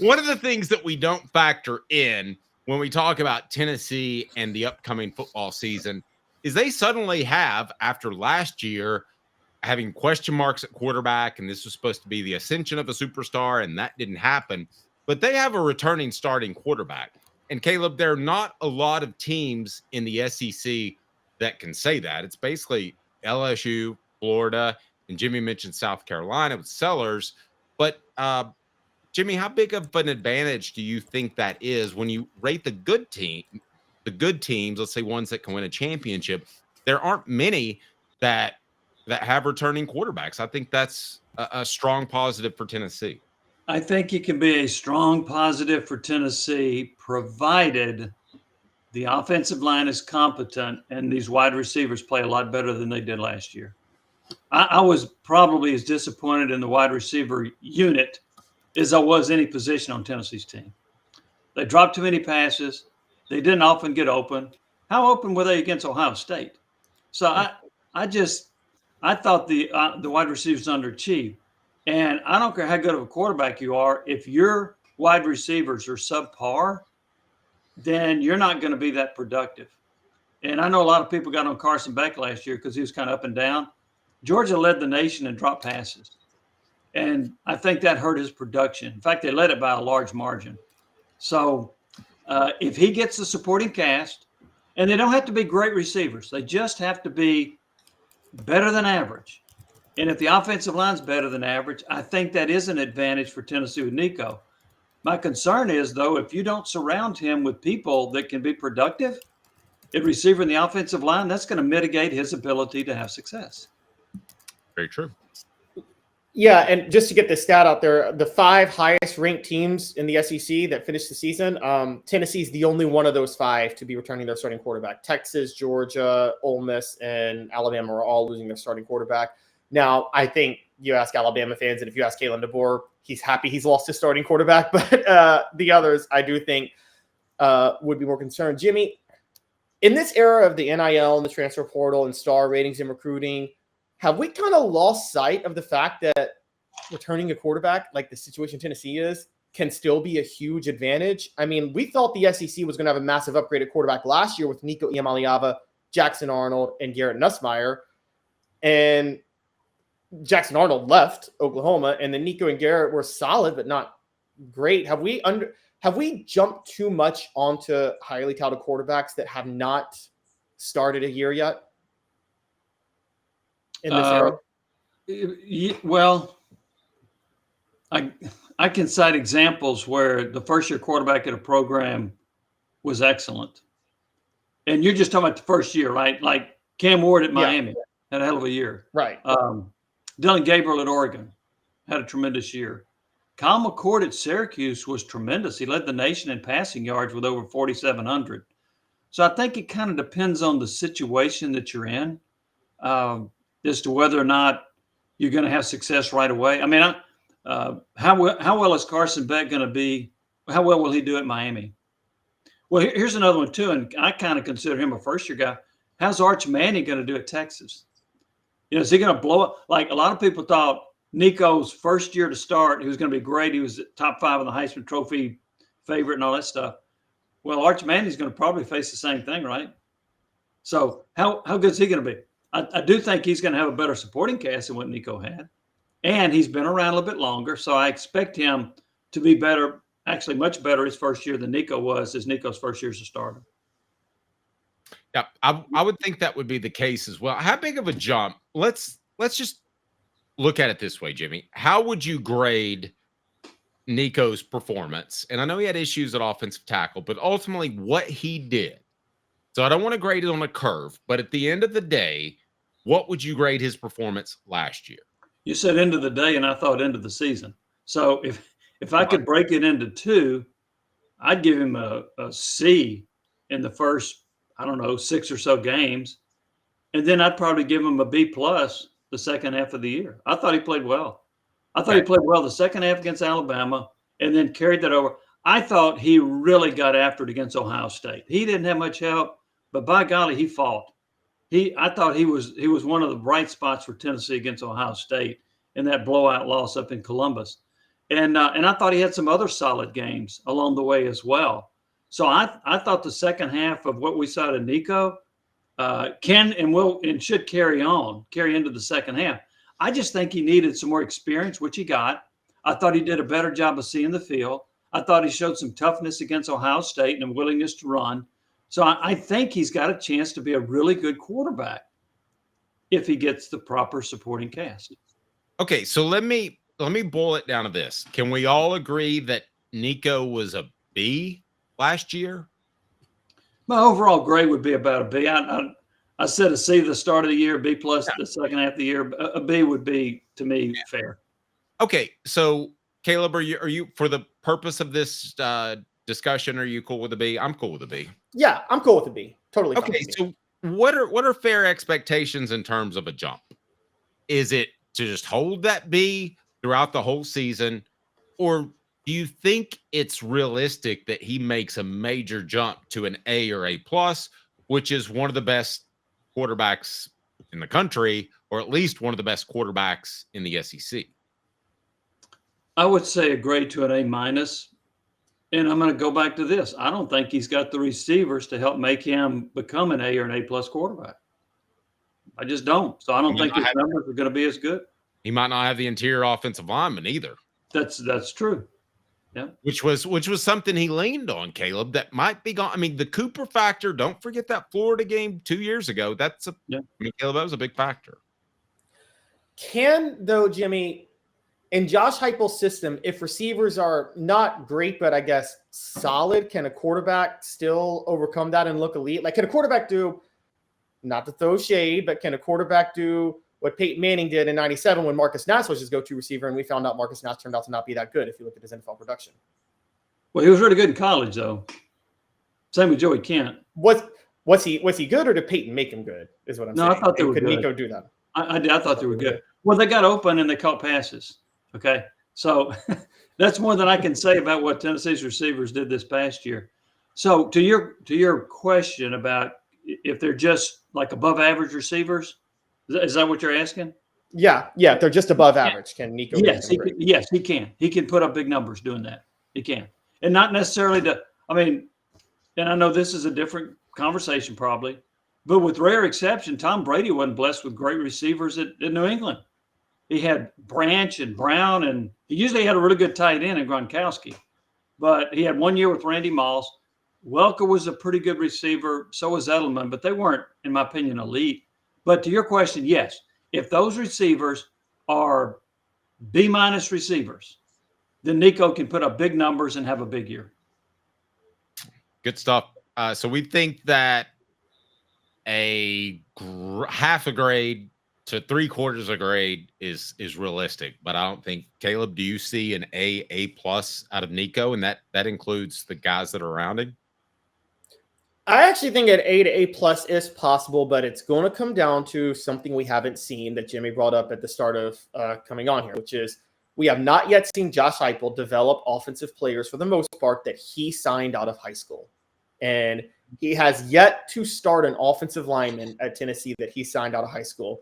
one of the things that we don't factor in when we talk about Tennessee and the upcoming football season is they suddenly have, after last year, having question marks at quarterback, and this was supposed to be the ascension of a superstar, and that didn't happen. But they have a returning starting quarterback. And Caleb, there are not a lot of teams in the SEC that can say that. It's basically LSU, Florida, and Jimmy mentioned South Carolina with Sellers. But Jimmy, how big of an advantage do you think that is when you rate the good teams, let's say ones that can win a championship? There aren't many that have returning quarterbacks. I think that's a strong positive for Tennessee. I think it can be a strong positive for Tennessee, provided the offensive line is competent and these wide receivers play a lot better than they did last year. I was probably as disappointed in the wide receiver unit as I was any position on Tennessee's team. They dropped too many passes. They didn't often get open. How open were they against Ohio State? So I thought the wide receivers underachieved. And I don't care how good of a quarterback you are, if your wide receivers are subpar, then you're not going to be that productive. And I know a lot of people got on Carson Beck last year because he was kind of up and down. Georgia led the nation in drop passes. And I think that hurt his production. In fact, they led it by a large margin. So if he gets the supporting cast, and they don't have to be great receivers, they just have to be better than average. And if the offensive line's better than average, I think that is an advantage for Tennessee with Nico. My concern is, though, if you don't surround him with people that can be productive at receiver in the offensive line, that's going to mitigate his ability to have success. Very true. Yeah, and just to get the stat out there, the 5 highest ranked teams in the SEC that finished the season, Tennessee's the only one of those 5 to be returning their starting quarterback. Texas, Georgia, Ole Miss, and Alabama are all losing their starting quarterback. Now, I think you ask Alabama fans, and if you ask Kalen DeBoer, he's happy he's lost his starting quarterback. But the others, I do think, would be more concerned. Jimmy, in this era of the NIL and the transfer portal and star ratings and recruiting, have we kind of lost sight of the fact that returning a quarterback, like the situation Tennessee is, can still be a huge advantage? I mean, we thought the SEC was going to have a massive upgraded quarterback last year with Nico Iamaleava, Jackson Arnold, and Garrett Nussmeier. And Jackson Arnold left Oklahoma, and then Nico and Garrett were solid, but not great. Have we jumped too much onto highly touted quarterbacks that have not started a year yet in this era? Well, I can cite examples where the first-year quarterback at a program was excellent. And you're just talking about the first year, right? Like Cam Ward at Miami had a hell of a year. Right. Dylan Gabriel at Oregon had a tremendous year. Kyle McCord at Syracuse was tremendous. He led the nation in passing yards with over 4,700. So I think it kind of depends on the situation that you're in as to whether or not you're going to have success right away. I mean, how well is Carson Beck going to be? How well will he do at Miami? Well, here's another one, too, and I kind of consider him a first-year guy. How's Arch Manning going to do at Texas? Is he going to blow up? Like a lot of people thought Nico's first year to start, he was going to be great. He was top 5 on the Heisman Trophy favorite and all that stuff. Well, Arch Manning's going to probably face the same thing, right? So how good is he going to be? I do think he's going to have a better supporting cast than what Nico had. And he's been around a little bit longer, so I expect him to be better, actually much better his first year than Nico was as Nico's first year as a starter. Yeah, I would think that would be the case as well. How big of a jump? Let's just look at it this way, Jimmy. How would you grade Nico's performance? And I know he had issues at offensive tackle, but ultimately what he did. So I don't want to grade it on a curve, but at the end of the day, what would you grade his performance last year? You said end of the day, and I thought end of the season. So if I could break it into 2, I'd give him a C in the first, 6 or so games. And then I'd probably give him a B+ the second half of the year. I thought he played well. I thought he played well the second half against Alabama and then carried that over. I thought he really got after it against Ohio State. He didn't have much help, but by golly, he fought. I thought he was one of the bright spots for Tennessee against Ohio State in that blowout loss up in Columbus. And I thought he had some other solid games along the way as well. So I thought the second half of what we saw to Nico can and will and should carry into the second half. I just think he needed some more experience, which he got. I thought he did a better job of seeing the field. I thought he showed some toughness against Ohio State and a willingness to run. So I think he's got a chance to be a really good quarterback if he gets the proper supporting cast. Okay, so let me boil it down to this. Can we all agree that Nico was a B last year? My overall grade would be about a B. I said a C the start of the year, B plus the second half of the year. A B would be, to me, fair. Okay, so Caleb, are you for the purpose of this discussion, are you cool with a B? I'm cool with a B. Yeah, I'm cool with a B. Totally. Okay, so what are fair expectations in terms of a jump? Is it to just hold that B throughout the whole season, or do you think it's realistic that he makes a major jump to an A or A plus, which is one of the best quarterbacks in the country, or at least one of the best quarterbacks in the SEC? I would say a grade to an A minus. And I'm going to go back to this. I don't think he's got the receivers to help make him become an A or an A plus quarterback. I just don't. So I don't think his numbers are going to be as good. He might not have the interior offensive lineman either. That's true. Yeah. Which was something he leaned on, Caleb, that might be gone. I mean, the Cooper factor, don't forget that Florida game 2 years ago. Caleb, that was a big factor. Can, though, Jimmy, in Josh Heupel's system, if receivers are not great, but I guess solid, can a quarterback still overcome that and look elite? Like, can a quarterback do, not to throw shade, but can a quarterback do what Peyton Manning did in 97 when Marcus Nass was his go-to receiver, and we found out Marcus Nass turned out to not be that good if you look at his NFL production? Well, he was really good in college, though. Same with Joey Kent. Was he good, or did Peyton make him good, is what I'm saying? No, I thought they were good. Could Nico do that? I thought they were good. Well, they got open and they caught passes. Okay. So that's more than I can say about what Tennessee's receivers did this past year. So to your question about if they're just like above average receivers, is that what you're asking? Yeah. They're just above average. Can Nico? Yes, he can. He can put up big numbers doing that. He can. And not necessarily and I know this is a different conversation probably, but with rare exception, Tom Brady wasn't blessed with great receivers in New England. He had Branch and Brown, and he usually had a really good tight end in Gronkowski. But he had 1 year with Randy Moss. Welker was a pretty good receiver. So was Edelman, but they weren't, in my opinion, elite. But to your question, yes, if those receivers are B-minus receivers, then Nico can put up big numbers and have a big year. Good stuff. So we think that half a grade to 3/4 a grade is realistic, but I don't think, Caleb, do you see an A plus out of Nico? And that includes the guys that are around him? I actually think an A to A plus is possible, but it's going to come down to something we haven't seen that Jimmy brought up at the start of coming on here, which is we have not yet seen Josh Heupel develop offensive players for the most part that he signed out of high school. And he has yet to start an offensive lineman at Tennessee that he signed out of high school.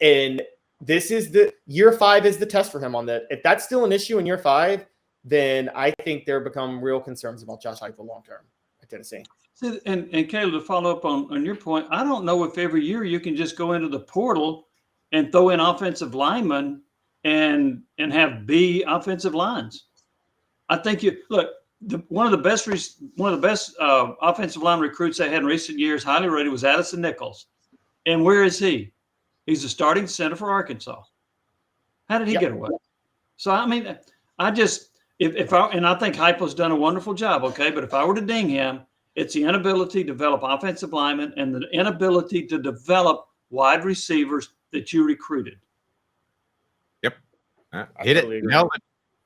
And this is year 5 is the test for him on that. If that's still an issue in year 5, then I think there become real concerns about Josh Heupel long-term at Tennessee. And Caleb, to follow up on your point, I don't know if every year you can just go into the portal and throw in offensive linemen and have B offensive lines. I think one of the best offensive line recruits they had in recent years, highly rated, was Addison Nicos. And where is he? He's the starting center for Arkansas. How did he get away? So I mean, I just and I think Heupel's done a wonderful job. Okay, but if I were to ding him, it's the inability to develop offensive linemen and the inability to develop wide receivers that you recruited. Yep. Hit it. Nailed it.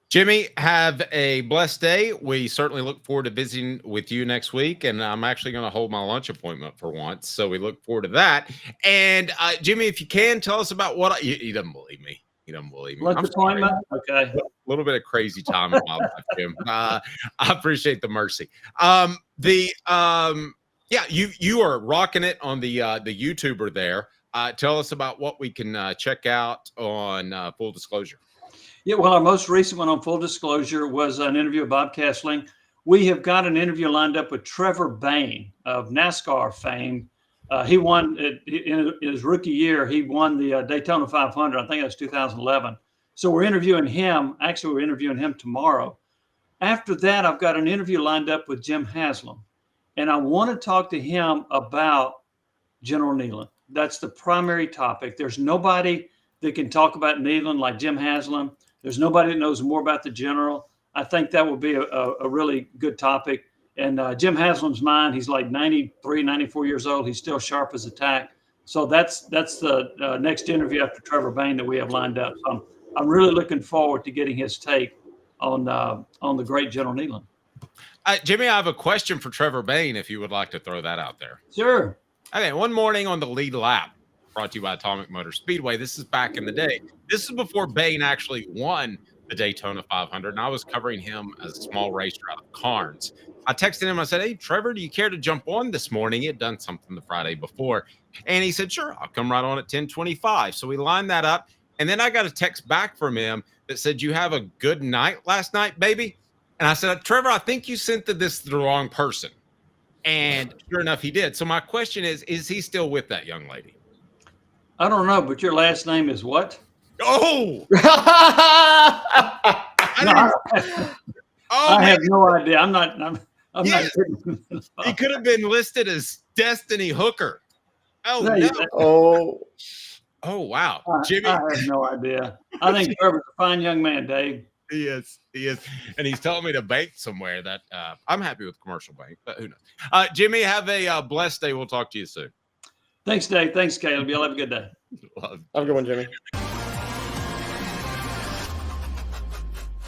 Jimmy, have a blessed day. We certainly look forward to visiting with you next week, and I'm actually going to hold my lunch appointment for once, so we look forward to that. And Jimmy, if you can, tell us about what he doesn't believe me. He doesn't believe me. Lunch appointment? Okay. A little bit of crazy time in my life, Jim. I appreciate the mercy. You are rocking it on the YouTuber there. Tell us about what we can check out on Full Disclosure. Yeah, well, our most recent one, on full disclosure, was an interview with Bob Kessling. We have got an interview lined up with Trevor Bayne of NASCAR fame. He won in his rookie year. He won the Daytona 500. I think that was 2011. So we're interviewing him. Actually, we're interviewing him tomorrow. After that, I've got an interview lined up with Jim Haslam, and I want to talk to him about General Neyland. That's the primary topic. There's nobody that can talk about Neyland like Jim Haslam. There's nobody that knows more about the General. I think that would be a really good topic. And Jim Haslam's mind, he's like 93, 94 years old. He's still sharp as a tack. So that's the next interview after Trevor Bayne that we have lined up. So I'm really looking forward to getting his take on the great General Neyland. Jimmy, I have a question for Trevor Bayne, if you would like to throw that out there. Sure. Okay, one morning on the lead lap, brought to you by Atomic Motor Speedway. This is back in the day. This is before Bayne actually won the Daytona 500, and I was covering him as a small racer out of Carnes. I texted him. I said, "Hey, Trevor, do you care to jump on this morning?" He had done something the Friday before. And he said, "Sure, I'll come right on at 10:25. So we lined that up. And then I got a text back from him that said, "You have a good night last night, baby?" And I said, "Trevor, I think you sent this to the wrong person." And sure enough, he did. So my question is he still with that young lady? I don't know, but your last name is what? Oh! I have no idea. I'm not. Yes. He could have been listed as Destiny Hooker. Oh, No, no. Oh, wow. Jimmy. I have no idea. I think Trevor's a fine young man, Dave. He is. And he's telling me to bank somewhere that I'm happy with commercial bank, but who knows? Jimmy, have a blessed day. We'll talk to you soon. Thanks, Dave. Thanks, Caleb. Y'all have a good day. Have a good one, Jimmy.